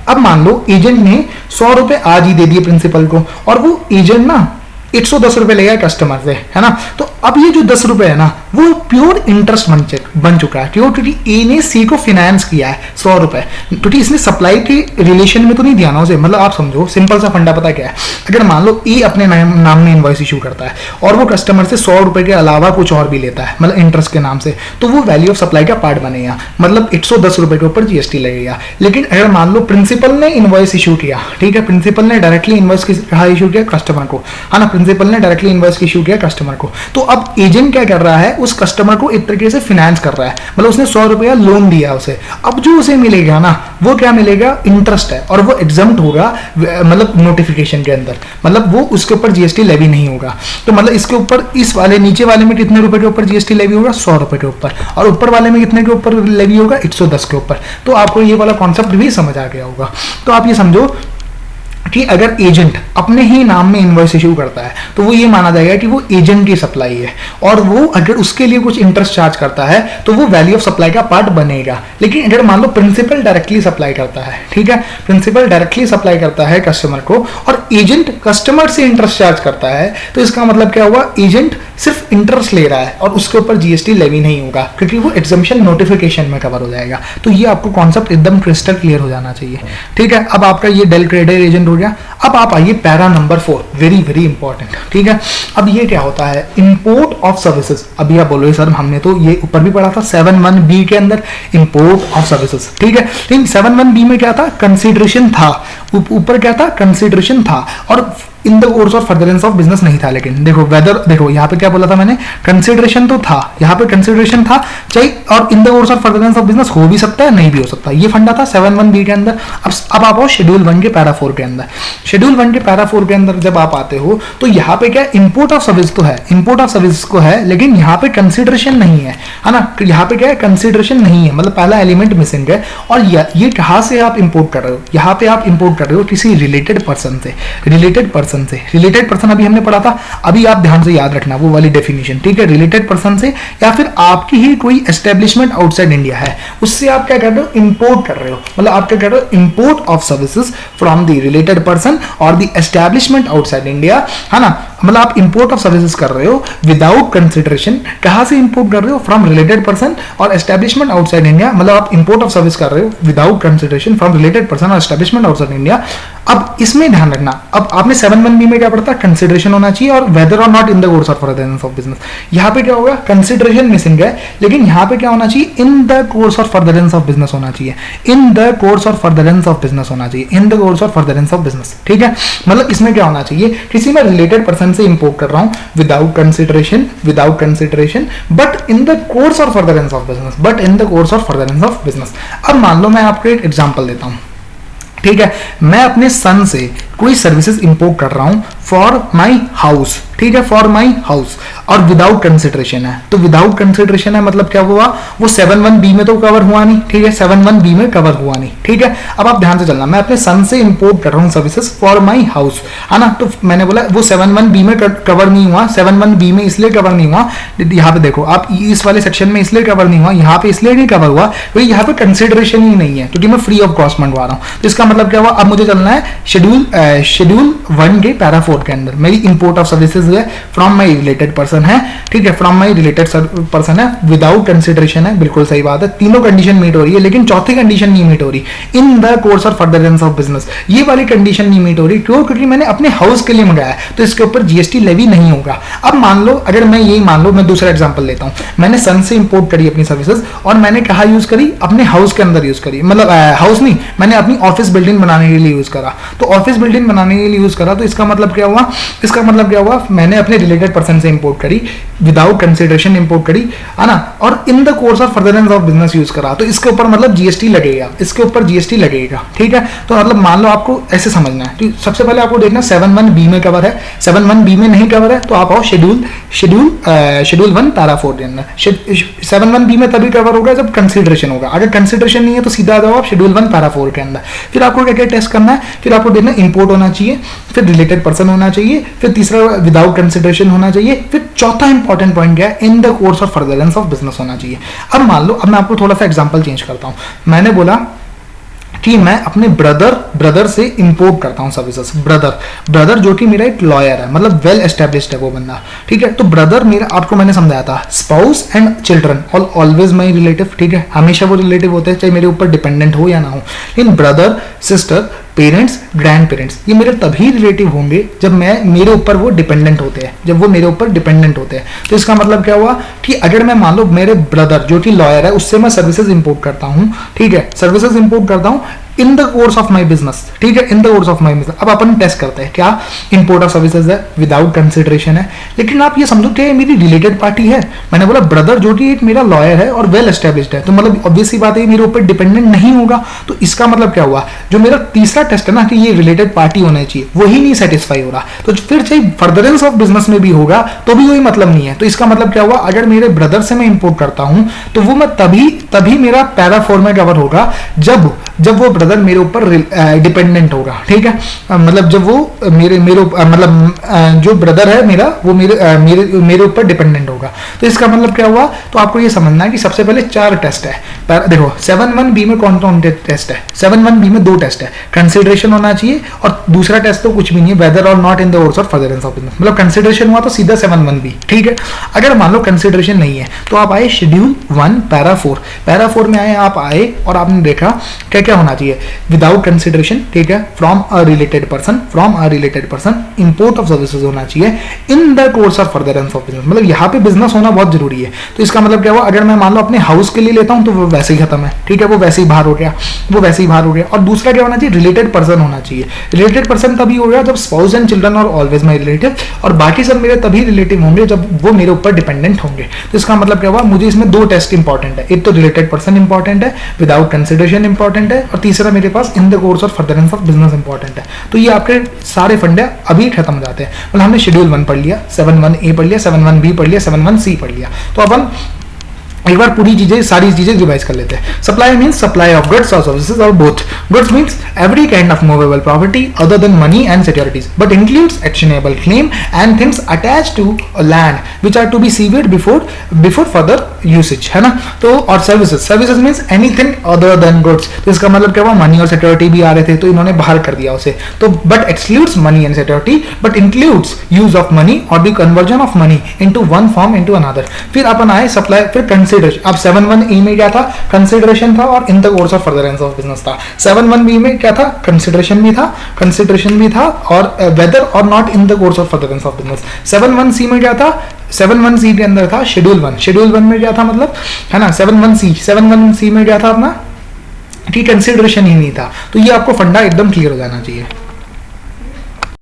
अब मान लो एजेंट ने 100 रुपए आज ही दे दिए प्रिंसिपल को, और वो एजेंट ना 110 रुपए लेगा कस्टमर से, है ना। तो अब ये जो 10 रुपए है ना वो प्योर इंटरेस्ट बन चुका है, क्यों, क्योंकि ए ने सी को फाइनेंस किया है 100 रुपए, क्योंकि इसने सप्लाई के रिलेशन में तो नहीं दिया ना उसे। मतलब आप समझो, सिंपल सा फंडा पता क्या है, अगर मान लो ए अपने नाम में इनवॉइस इशू करता है और वो कस्टमर से 100 रुपए के अलावा कुछ और भी लेता है, मतलब इंटरेस्ट के नाम से, तो वो वैल्यू ऑफ सप्लाई का पार्ट बनेगा, मतलब 110 रुपए के ऊपर जीएसटी लगेगा। लेकिन अगर मान लो प्रिंसिपल ने इनवॉइस इशू किया, ठीक है, प्रिंसिपल ने डायरेक्टली इनवॉइस इशू किया कस्टमर को, है ना, प्रिंसिपल ने डायरेक्टली इनवॉइस इशू किया कस्टमर को, तो अब एजेंट क्या कर रहा है, उस कस्टमर को एक तरीके से फाइनेंस कर रहा है, मतलब उसने 100 रुपया लोन दिया उसे। अब जो उसे मिलेगा ना वो क्या मिलेगा, इंटरेस्ट है, और वो एग्जम्प्ट होगा, मतलब नोटिफिकेशन के अंदर, मतलब वो उसके ऊपर जीएसटी लेवी नहीं होगा। तो मतलब इसके ऊपर, इस वाले नीचे वाले में कितने रुपए के ऊपर जीएसटी लेवी होगा, 100 रुपए के ऊपर, और ऊपर वाले में कितने के ऊपर लेवी होगा, 110 के ऊपर। तो आपको ये वाला कॉन्सेप्ट भी समझ आ गया होगा। तो आप ये समझो कि अगर एजेंट अपने ही नाम में इनवॉइस इशू करता है तो वो ये माना जाएगा कि वो एजेंट की सप्लाई है, और वो अगर उसके लिए कुछ इंटरेस्ट चार्ज करता है तो वो वैल्यू ऑफ सप्लाई का पार्ट बनेगा। लेकिन अगर मान लो प्रिंसिपल डायरेक्टली सप्लाई करता है, ठीक है, प्रिंसिपल डायरेक्टली सप्लाई करता है कस्टमर को और एजेंट कस्टमर से इंटरेस्ट चार्ज करता है, तो इसका मतलब क्या हुआ, एजेंट सिर्फ इंटरेस्ट ले रहा है और उसके ऊपर जीएसटी लेवी नहीं होगा, क्योंकि वो एग्जम्पशन नोटिफिकेशन में कवर हो जाएगा। तो ये आपको कॉन्सेप्ट एकदम क्रिस्टल क्लियर हो जाना चाहिए, ठीक है। अब आपका ये डेल क्रेडिट एजेंट हो गया। अब आप आइए para number 4, very very important, ठीक है। अब ये क्या होता है, इंपोर्ट ऑफ सर्विसेज। अभी आप बोलोगे सर हमने तो ये ऊपर भी पढ़ा था 7(1)(b) के अंदर इंपोर्ट ऑफ सर्विसेज, ठीक है। लेकिन 7(1)(b) में क्या था, कंसीडरेशन था, ऊपर क्या था, कंसीडरेशन था, और in the course of furtherance of business नहीं था। लेकिन देखो वेदर, देखो यहाँ पे क्या बोला था मैंने, कंसीडरेशन तो था, यहाँ पे कंसीडरेशन था चाहिए, और in the course of furtherance of business हो भी सकता है, नहीं भी हो सकता, ये फंडा था 7(1)(b) के अंदर। अब आप आओ शेड्यूल 1 के पैरा 4 के अंदर। शेड्यूल 1 के पैरा 4 के अंदर जब आप आते हो तो यहाँ पे क्या, इंपोर्ट ऑफ सर्विस तो है, इंपोर्ट ऑफ सर्विस को है, लेकिन यहाँ पे कंसीडरेशन नहीं है ना। यहाँ पे क्या है, कंसीडरेशन नहीं है, मतलब पहला एलिमेंट मिसिंग है। और ये कहाँ से आप इंपोर्ट कर रहे हो, यहाँ पे आप इंपोर्ट कर रहे हो किसी रिलेटेड पर्सन से, रिलेटेड पर्सन अभी हमने पढ़ा था, अभी आप ध्यान से याद रखना वो वाली डेफिनेशन, ठीक है। रिलेटेड पर्सन से, या फिर आपकी ही कोई एस्टेब्लिशमेंट आउटसाइड इंडिया है, उससे आप क्या कर रहे हो, इंपोर्ट कर रहे हो, मतलब आप क्या कर रहे हो, import of services from the related person और द एस्टेब्लिशमेंट आउटसाइड इंडिया, है ना। मतलब आप इंपोर्ट ऑफ सर्विसेज कर रहे हो विदाउट कंसिडरेशन। कहां से इंपोर्ट कर रहे हो, फ्रॉम रिलेटेड पर्सन और एस्टेब्लिशमेंट आउटसाइड इंडिया, मतलब आप इंपोर्ट ऑफ सर्विस कर रहे हो without consideration from related person और एस्टेब्लिशमेंट आउटसाइड इंडिया। अब इसमें ध्यान रखना, अब आपने 7(1)(b) में क्या पढ़ता, कंसिडरेशन होना चाहिए और वेदर और not in the course of furtherance of business. यहाँ पे क्या होगा, कंसिडरेशन मिसिंग है, लेकिन यहाँ पे क्या होना चाहिए, इन the course of furtherance of business होना चाहिए, इन the course of furtherance of business होना चाहिए, इन the course of furtherance of business, ठीक है। मतलब इसमें क्या होना चाहिए, किसी में रिलेटेड पर्सन से इंपोर्ट कर रहा हूं without consideration but in the course of furtherance of business, but in the course of furtherance of business. अब मान लो मैं आपको एक एग्जांपल देता हूं, ठीक है। मैं अपने सन से कोई सर्विसेज इंपोर्ट कर रहा हूं फॉर माई हाउस, ठीक है, फॉर माई हाउस, और विदाउट कंसिडरेशन है। तो विदाउट कंसिडरेशन है मतलब क्या हुआ, वो 7(1)(b) में तो कवर हुआ नहीं, ठीक है, 7(1)(b) में कवर हुआ नहीं, ठीक है। अब आप ध्यान से चलना, मैं अपने सन से इंपोर्ट कर रहा हूं सर्विसेज फॉर माई हाउस, है ना। तो मैंने बोला वो 7(1)(b) में कवर नहीं हुआ, 7(1)(b) में इसलिए कवर नहीं हुआ, यहाँ पे देखो आप इस वाले सेक्शन में इसलिए कवर नहीं हुआ, यहाँ पे इसलिए नहीं कवर हुआ क्योंकि यहाँ पे कंसिडरेशन ही नहीं है, क्योंकि मैं फ्री ऑफ कॉस्ट मंगवा रहा हूँ। तो इसका मतलब क्या हुआ, अब मुझे चलना है शेड्यूल 1 के पैरा 4 के अंदर। मेरी इंपोर्ट ऑफ सर्विसेज है फ्रॉम माई रिलेटेड पर्सन है, ठीक है, फ्रॉम माई रिलेटेड पर्सन है, विदाउट कंसिडरेशन है, बिल्कुल सही बात है, तीनों कंडीशन मीट हो रही है, लेकिन चौथी कंडीशन नहीं मीट हो रही, इन the course of furtherance of business, ये वाली कंडीशन नहीं मीट हो रही। क्यों, क्योंकि मैंने अपने हाउस के लिए मंगाया है, तो इसके ऊपर जीएसटी लेवी नहीं होगा। अब मान लो, अगर मैं यही मान लो, मैं दूसरा एग्जांपल लेता हूं, मैंने सन से इंपोर्ट करी अपनी सर्विसेज और मैंने कहा यूज करी, अपने हाउस के अंदर यूज करी, मतलब हाउस नहीं, मैंने अपनी ऑफिस बिल्डिंग बनाने के लिए यूज करा। तो ऑफिस बिल्डिंग बनाने के लिए यूज करा, तो इसका मतलब क्या हुआ, इसका मतलब क्या हुआ, मैंने अपने रिलेटेड पर्सन से इंपोर्ट करी, विदाउट कंसिडरेशन इंपोर्ट करी, है ना, और in the course of furtherance of business use करा, तो इसके ऊपर मतलब जीएसटी लगेगा, इसके ऊपर जीएसटी लगेगा, ठीक है। तो मतलब मान लो आपको ऐसे समझना है, तो सबसे पहले आपको देखना 7(1)(b) में कवर है, 7(1)(b) में नहीं कवर है तो आप आओ शेड्यूल 1 पैरा 4 के अंदर। 7(1)(b) में तभी कवर होगा जब कंसिडरेशन होगा, अगर कंसिडरेशन नहीं है तो सीधा आ जाओ आप शेड्यूल 1 पैरा 4 के अंदर। फिर आपको क्या क्या टेस्ट करना है, फिर आपको देखना इंपोर्ट होना चाहिए, फिर रिलेटेड पर्सन होना चाहिए, फिर तीसरा विदाउट कंसिडरेशन होना चाहिए, फिर चौथा इंपॉर्टेंट पॉइंट क्या है, इन the course of furtherance of business होना चाहिए। अब मान लो, अब मैं आपको थोड़ा सा एग्जांपल चेंज करता हूं, मैंने बोला कि मैं अपने ब्रदर से इंपोर्ट करता हूं सर्विसेज। ब्रदर जो कि मेरा एक लॉयर है, मतलब वेल एस्टेब्लिश्ड है वो बंदा, ठीक है। तो ब्रदर मेरा, आपको मैंने समझाया था, spouse and children always my relative, ठीक है, हमेशा वो रिलेटिव होते हैं चाहे मेरे ऊपर डिपेंडेंट हो या ना हो। लेकिन brother, sister, parents, grand parents, ये मेरे तभी रिलेटिव होंगे जब मेरे ऊपर वो डिपेंडेंट होते हैं, जब वो मेरे ऊपर डिपेंडेंट होते हैं। तो इसका मतलब क्या हुआ कि अगर मैं मान लो मेरे ब्रदर जो कि लॉयर है उससे मैं सर्विसेज इंपोर्ट करता हूँ, ठीक है, सर्विसेज इंपोर्ट करता हूँ इन the course of my business, ठीक है, इन the course of my business. अब अपन टेस्ट करते हैं, क्या इंपोर्ट ऑफ सर्विसेज है, विदाउट कंसिडरेशन है, लेकिन आप ये समझो कि मेरी रिलेटेड पार्टी है। मैंने बोला ब्रदर जो कि एक मेरा लॉयर है और वेल एस्टेब्लिश्ड है, तो मतलब ऑब्वियस सी बात है मेरे ऊपर डिपेंडेंट नहीं होगा। तो इसका मतलब क्या हुआ, जो मेरा तीसरा टेस्ट है ना कि ये रिलेटेड पार्टी होना चाहिए, वही नहीं सेटिस्फाई हो रहा, तो फिर चाहे फर्दरेंस ऑफ बिजनेस में भी होगा तो भी कोई मतलब नहीं है। तो इसका मतलब क्या हुआ, अगर मेरे ब्रदर से मैं इंपोर्ट करता हूं तो वो मैं तभी मेरा पैरा 4 में कवर होगा जब वो ब्रदर मेरे ऊपर डिपेंडेंट होगा, ठीक है। मतलब जब वो मेरे मतलब जो ब्रदर है मेरा वो मेरे ऊपर डिपेंडेंट होगा। तो इसका मतलब क्या हुआ, तो आपको ये समझना है कि सबसे पहले 4 टेस्ट है। देखो 7(1)(b) में कौन कौन टेस्ट है, 7(1)(b) में 2 टेस्ट है, कंसिडरेशन होना चाहिए और दूसरा टेस्ट तो कुछ भी नहीं है, वेदर और not in the course of furtherance of business. मतलब कंसिडरेशन हुआ तो सीधा 7(1)(b), ठीक है। अगर मान लो कंसिडरेशन नहीं है तो आप आए शेड्यूल 1 पैरा 4 में आए, आप आए और आपने देखा क्या क्या होना चाहिए, विदाउट कंसिडरेशन, ठीक है, from a related person, import of services होना चाहिए इन the course of furtherance of business. मतलब यहाँ पे बिजनेस होना बहुत जरूरी है। तो इसका मतलब क्या हुआ, अगर मैं मान लो अपने हाउस के लिए लेता हूँ तो वो वैसे ही खत्म है, ठीक है, वो वैसे ही बाहर हो गया। और दूसरा क्या होना चाहिए, रिलेटेड पर्सन होना चाहिए। रिलेटेड पर्सन तभी हो गया जब स्पाउस एंड चिल्ड्रन और ऑलवेज माई रिलेटिव, और बाकी सब मेरे तभी रिलेटिव होंगे जब वो मेरे ऊपर डिपेंडेंट होंगे। तो इसका मतलब क्या हुआ, मुझे इसमें 2 टेस्ट इंपॉर्टेंट है, एक तो रिलेटेड पर्सन इंपॉर्टेंट है, विदाउट कंसिडरेशन इंपॉर्टेंट है, और तीसरा मेरे पास in the course of furtherance of business important है। तो ये आपके सारे फंडे अभी खत्म हो जाते हैं। मतलब हमने शेड्यूल 1 पढ़ लिया, 7(1)(a) पढ़ लिया, 7(1)(b) पढ़ लिया, 7(1)(c) पढ़ लिया। तो अपन एक बार सारी चीजें रिवाइज कर लेते हैं। Supply means supply of goods or services or both. Goods means every kind of movable property other than money and securities, but includes actionable claim and things attach to land which are to be severed before further usage, है ना। तो और services means anything other than goods. तो इसका मतलब क्या हुआ, money और सिक्योरिटी भी आ रहे थे तो इन्होंने बाहर कर दिया उसे। तो but excludes money and security, but includes use of money और the conversion of money into one form into another. फिर अपन आए सप्लाई, फिर अब 7(1)(e) में क्या था, कंसिडरेशन था और in the course of furtherance of business था। 7(1)(b) में क्या था, कंसिडरेशन भी था और वेदर और not in the course of furtherance of business. 7(1)(c) में क्या था, 7(1)(c) के अंदर था शेड्यूल 1 में क्या था, मतलब है ना, 7(1)(c) में क्या था अपना, कि कंसिडरेशन ही नहीं था। तो ये आपको फंडा एकदम क्लियर हो जाना चाहिए।